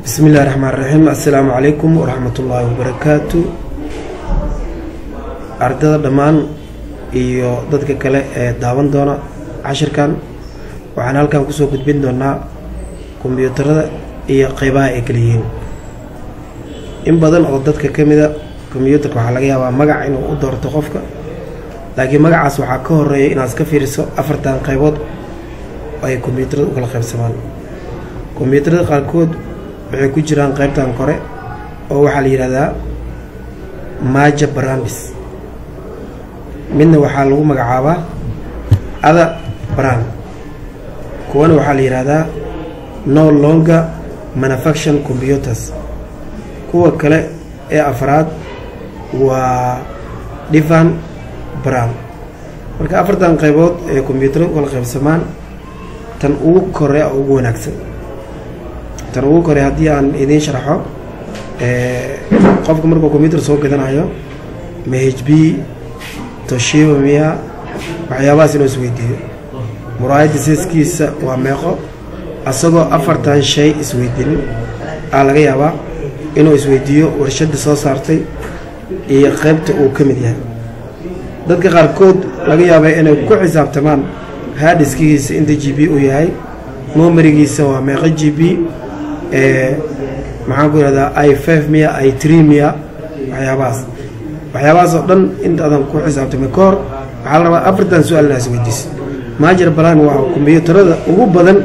بسم الله الرحمن الرحيم. السلام عليكم ورحمة الله وبركاته. أردت دمان iyo dadka kale ee daawan doona cashirkan waxaan halkan ku soo gudbin doonaa kombiyuutarada iyo qaybaha ay kala yihiin. in badan oo dadka kamida kombiyuutarka waxa laga yaabaa magac inuu u doorto qofka, laakiin magacaas waxa ka horeeya inaad iska fiiriso afartan qaybood ay kombiyuutarada u kala qaybsamaan. kombiyuutarada qaarkood waxay ku jiraan qaybtan kore oo waxa la yiraahdaa major brands, midna waxaa lagu magacaabaa other brand, kuwana waxaa la yiraahdaa no longer manufactured computers, kuwa kale ee afraad waa different brand. marka afartan qaybood ee kombiyuutarada u kala qaybsamaan, tan ugu koreeya ugu wanaagsan, tan ugu koreeya haddii aan idiin sharaxo qofka markuu kombiyuutar soo gadanayo ma HP Toshiba miya waxyaabahaas inuu isweydiiyo. muraayada siiskiisa waa meeqo, asagoo afartan shay isweydiinin aa laga yaabaa inuu isweydiiyo warshada soo saartay iyo qaybta uu ka mid yahay. dadka qaarkood laga yaabaa inay ku xisaabtamaan harddiskiisa inta GB uu yahay, numerigiisa waa meeqa GB, maxaan ku yiraahdaa i5 miya i3 miya waxyaabahaas oo dhan intaadan ku xisaabtamay ka hor waxaa la rabaa afartan su-aal inaad isweydiiso. major brand waa kombiyuutarada ugu badan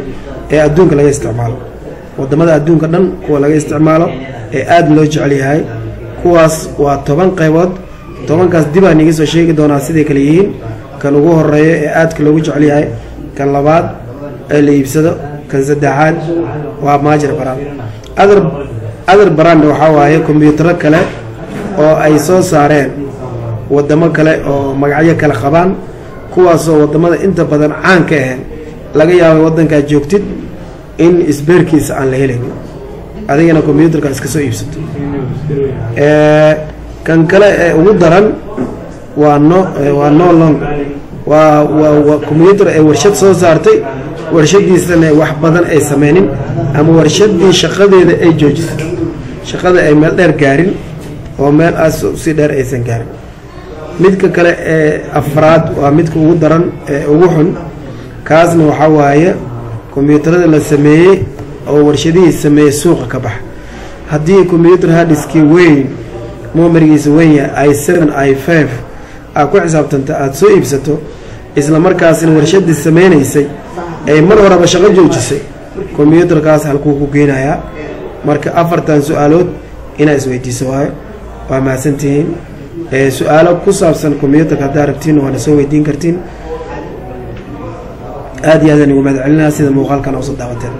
ee adduunka laga isticmaalo, wadamada adduunka dhan kuwa laga isticmaalo ee aad loo jecel yahay. kuwaas waa 10 qaybood. 10kaas dib aan iga soo sheegi doonaa siday kala yihiin. kan ugu horeeya ee aadka loogu jecel yahay, kan labaad ee la iibsado, kan saddexaad waa major brand. other brand waxaa waaye kombiyuutaro kale oo ay soo saareen wadamo kale oo magacyo kale qabaan, kuwaasoo wadamada inta badan caan ka ahayn laga yaabay wadankaad joogtid in isbeerkiisa aan la helayn, adigana kombiyuutarka iska soo iibsato. kan kale ee ugu daran waa no long, waa kombiyuutar ee warshad soo saartay, warshadiisana wax badan ay sameynin ama warshadii shaqadeeda ay joojisay, shaqada ay meel dheer gaarin oo meel aas si dheer aysan gaarin. midka kale ee afraad waa midka ugu daran ee ugu xun, kaasna waxaa waaye kombiyuutarada la sameeyey oo warshadihii sameeyey suuqa ka baxa. haddii kombiyuutar harddiskii weyn numerigiisa weyn yahay i7 i5 aad ku xisaabtanta aad soo iibsato, isla markaasina warshadii sameynaysay ay mar horeba shaqo joojisay, kombiyuutarkaas halkuu ku geynayaa. marka afartan su-aalood inaad isweydiiso waayo. waa mahadsantihiin. su-aalo ku saabsan kombiyuutarka haddaa rabtiin waana soo weydiin kartiin. aad iyo aadaan ugu mahad celinaa sida muuqaalkan usoo daawateen.